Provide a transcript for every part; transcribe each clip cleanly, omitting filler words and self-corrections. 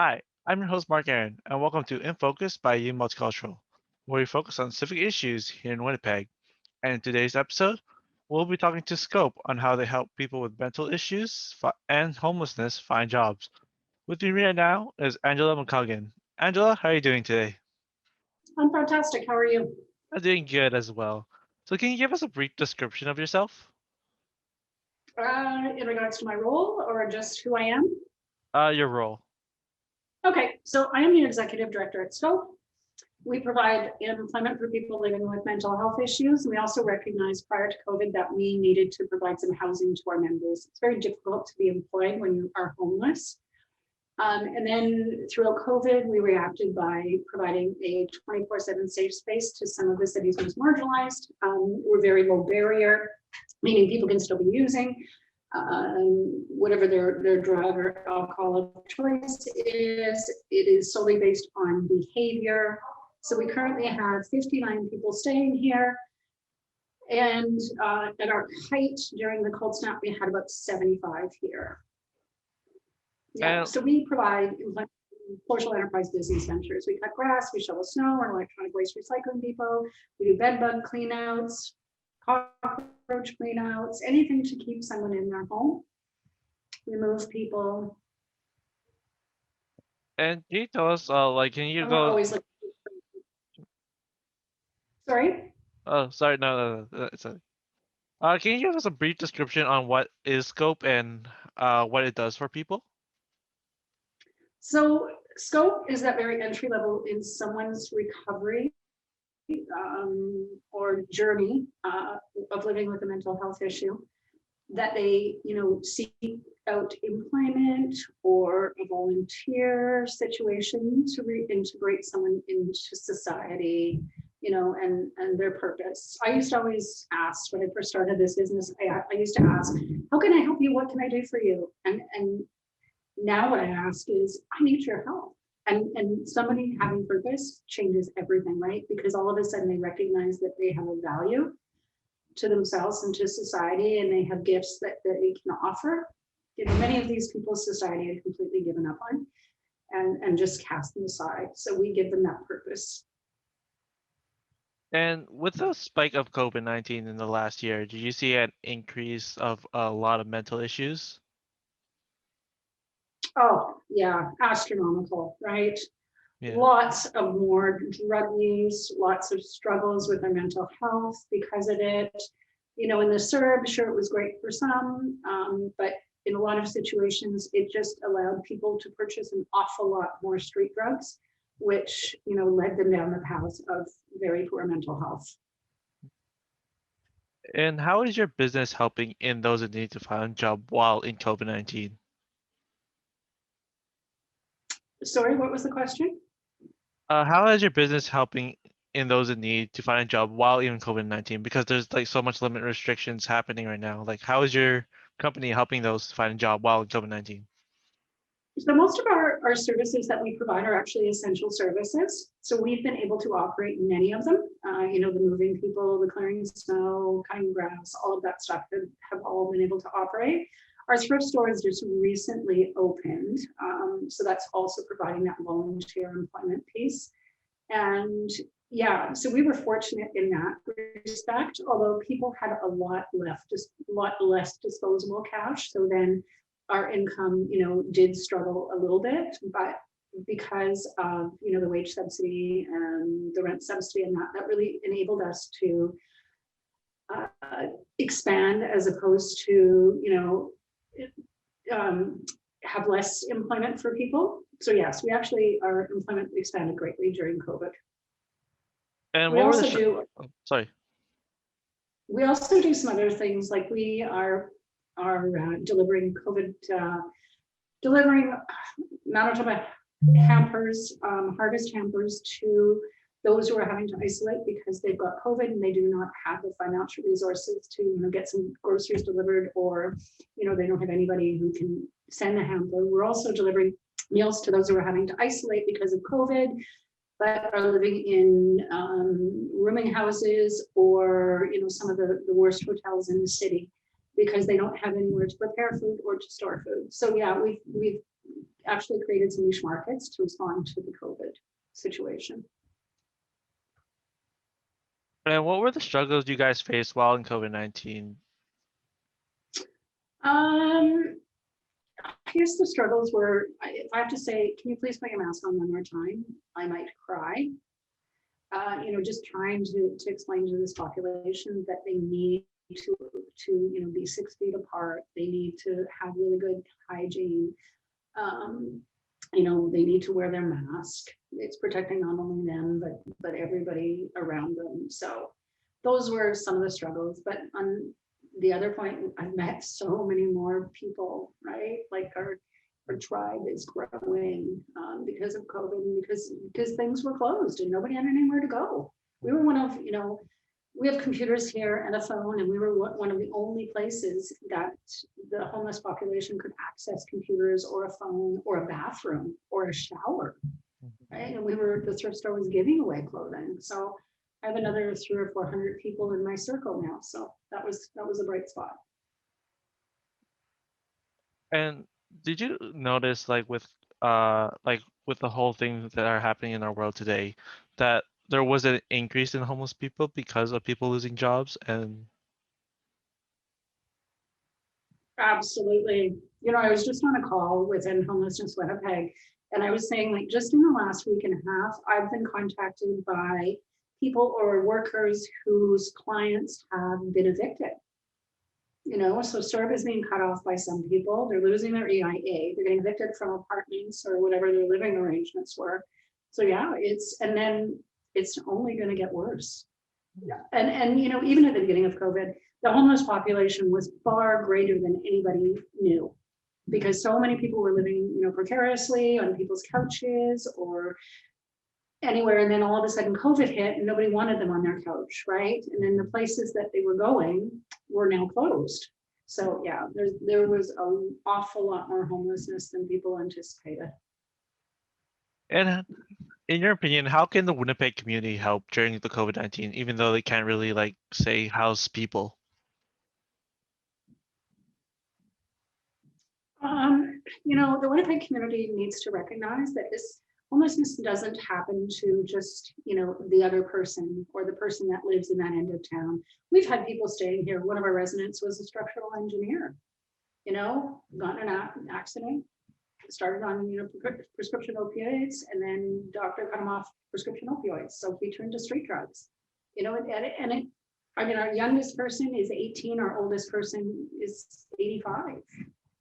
Hi, I'm your host Mark Aaron, and welcome to In Focus by U Multicultural, where we focus on civic issues here in Winnipeg. And in today's episode, we'll be talking to Scope on how they help people with mental issues and homelessness find jobs. With me right now is Angela McCaughan. Angela, how are you doing today? I'm fantastic. How are you? I'm doing good as well. So, can you give us a brief description of yourself? In regards to my role or just who I am? Your role. Okay, so I am the executive director at Sscope. We provide employment for people living with mental health issues. We also recognized prior to COVID that we needed to provide some housing to our members. It's very difficult to be employed when you are homeless. And then throughout COVID, we reacted by providing a 24/7 safe space to some of the city's most marginalized. We're very low barrier, meaning people can still be using whatever their drug or alcohol of choice is. It is solely based on behavior. So we currently have 59 people staying here. And at our height during the cold snap, we had about 75 here. Yeah, And so we provide social enterprise business ventures. We cut grass, we shovel snow, we're an electronic waste recycling depot. We do bed bug cleanouts, cockroach cleanouts, anything to keep someone in their home. We move people. can you tell us, can you And we're go? always looking. Sorry. Oh, sorry, no, it's a. Can you give us a brief description on what is Scope and what it does for people? So Scope is that very entry level in someone's recovery or journey of living with a mental health issue, that they, seek out employment or a volunteer situation to reintegrate someone into society, and their purpose. I used to always ask when I first started this business, I used to ask, how can I help you? What can I do for you? And now what I ask is, I need your help. And somebody having purpose changes everything, right? Because all of a sudden they recognize that they have a value to themselves and to society, and they have gifts that they can offer. Many of these people society had completely given up on and just cast them aside. So we give them that purpose. And with the spike of COVID-19 in the last year, did you see an increase of a lot of mental issues? Oh, yeah, astronomical, right? Yeah. Lots of more drug use, lots of struggles with their mental health because of it. In the CERB, sure, it was great for some, but in a lot of situations, it just allowed people to purchase an awful lot more street drugs, which, led them down the path of very poor mental health. And how is your business helping in those in need to find a job while in COVID-19? Sorry, what was the question? How is your business helping in those in need to find a job while in COVID-19? Because there's like so much limit restrictions happening right now. Like, how is your company helping those to find a job while in COVID-19? So most of our services that we provide are actually essential services. So we've been able to operate many of them. The moving people, the clearing snow, cutting grass, all of that stuff have all been able to operate. Our thrift store has just recently opened. So that's also providing that volunteer employment piece. And yeah, so we were fortunate in that respect, although people had a lot left, just a lot less disposable cash. So then our income, did struggle a little bit, but because of, the wage subsidy and the rent subsidy and that really enabled us to expand as opposed to, have less employment for people. So yes, our employment expanded greatly during COVID. And We what were the also do sorry. We also do some other things, like we are delivering COVID, delivering Manitoba hampers, harvest hampers to those who are having to isolate because they've got COVID and they do not have the financial resources to get some groceries delivered, or they don't have anybody who can send a hamper. We're also delivering meals to those who are having to isolate because of COVID, but are living in rooming houses or some of the worst hotels in the city because they don't have anywhere to prepare food or to store food. So yeah, we've actually created some niche markets to respond to the COVID situation. And what were the struggles you guys faced while in COVID-19? I guess the struggles were, if I have to say, can you please put your mask on one more time? I might cry. Just trying to explain to this population that they need to be 6 feet apart. They need to have really good hygiene. They need to wear their mask. It's protecting not only them, but everybody around them. So those were some of the struggles. But on the other point, I've met so many more people, right? Like our tribe is growing because of COVID, because things were closed and nobody had anywhere to go. We were one of, we have computers here and a phone, and we were one of the only places that the homeless population could access computers or a phone or a bathroom or a shower, right? And the thrift store was giving away clothing. So I have another 300 or 400 people in my circle now. So that was a bright spot. And did you notice, with the whole things that are happening in our world today, that there was an increase in homeless people because of people losing jobs? And Absolutely. I was just on a call within Homelessness Winnipeg, and I was saying, just in the last week and a half, I've been contacted by people or workers whose clients have been evicted. So CERB is being cut off by some people. They're losing their EIA. They're getting evicted from apartments or whatever their living arrangements were. So yeah, it's only going to get worse. Yeah. And even at the beginning of COVID, the homeless population was far greater than anybody knew, because so many people were living, precariously on people's couches or anywhere. And then all of a sudden COVID hit and nobody wanted them on their couch, right? And then the places that they were going were now closed. So yeah, there was an awful lot more homelessness than people anticipated. and in your opinion, how can the Winnipeg community help during the COVID-19, even though they can't really say house people? The Winnipeg community needs to recognize that this homelessness doesn't happen to just, the other person or the person that lives in that end of town. We've had people staying here. One of our residents was a structural engineer, got in an accident, started on, prescription opioids, and then doctor cut him off prescription opioids. So he turned to street drugs, our youngest person is 18, our oldest person is 85.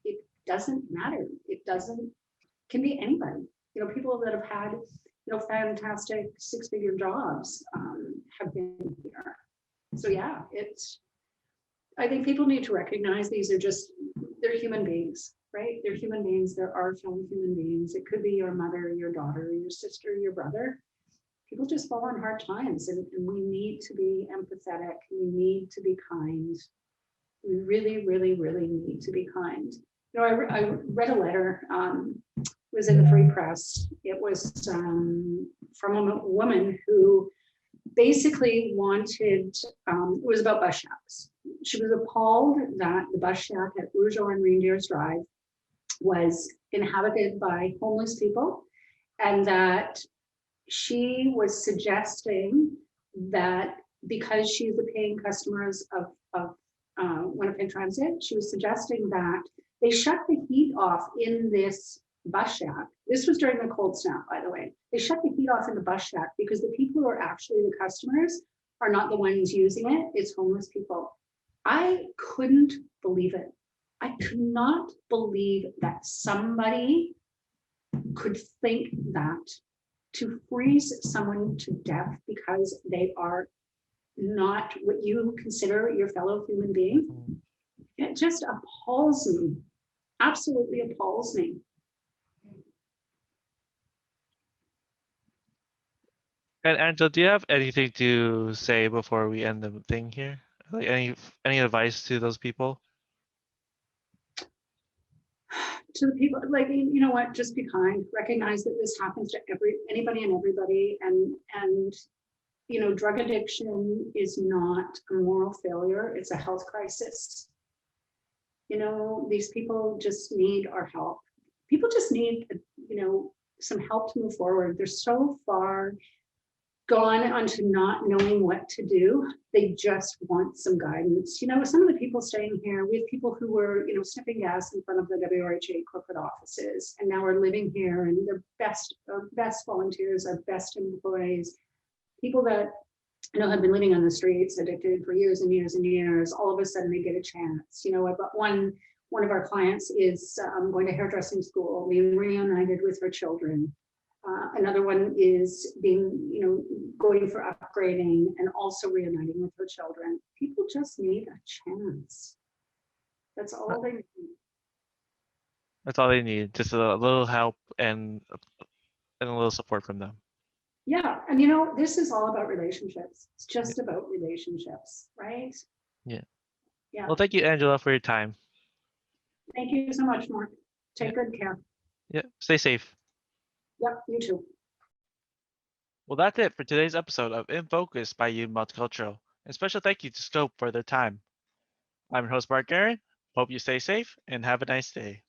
It doesn't matter. Can be anybody. People that have had, fantastic 6-figure jobs have been here. So yeah, I think people need to recognize they're human beings, right? They're human beings. There are fellow human beings. It could be your mother, your daughter, your sister, your brother. People just fall on hard times, and we need to be empathetic. We need to be kind. We really, really, really need to be kind. I read a letter, was in the Free Press. It was from a woman who basically wanted, it was about bus shacks. She was appalled that the bus shack at Rougeau and Reindeers Drive was inhabited by homeless people, and that she was suggesting that because she's a paying customer of Winnipeg Transit, she was suggesting that they shut the heat off in this bus shack. This was during the cold snap, by the way. They shut the heat off in the bus shack because the people who are actually the customers are not the ones using it. It's homeless people. I couldn't believe it. I could not believe that somebody could think that, to freeze someone to death because they are not what you consider your fellow human being. It just appalls me, absolutely appalls me. And Angela, do you have anything to say before we end the thing here? Any advice to those people? To the people, you know what, just be kind. Recognize that this happens to anybody and everybody, and drug addiction is not a moral failure, it's a health crisis. These people just need our help. people just need, some help to move forward. They're so far gone onto not knowing what to do. They just want some guidance. Some of the people staying here, we have people who were, sniffing gas in front of the WRHA corporate offices, and now are living here, and they're our best volunteers, our best employees, people that have been living on the streets, addicted for years and years and years. All of a sudden, they get a chance. I've got one of our clients is going to hairdressing school, being reunited with her children. Another one is going for upgrading and also reuniting with her children. People just need a chance. That's all they need. That's all they need, just a little help and a little support from them. Yeah, and this is all about relationships. It's just about relationships, right? Yeah. Yeah. Well, thank you, Angela, for your time. Thank you so much, Mark. Take good care. Yeah, stay safe. Yep, you too. Well, that's it for today's episode of In Focus by U Multicultural. And special thank you to Scope for their time. I'm your host, Mark Aaron. Hope you stay safe and have a nice day.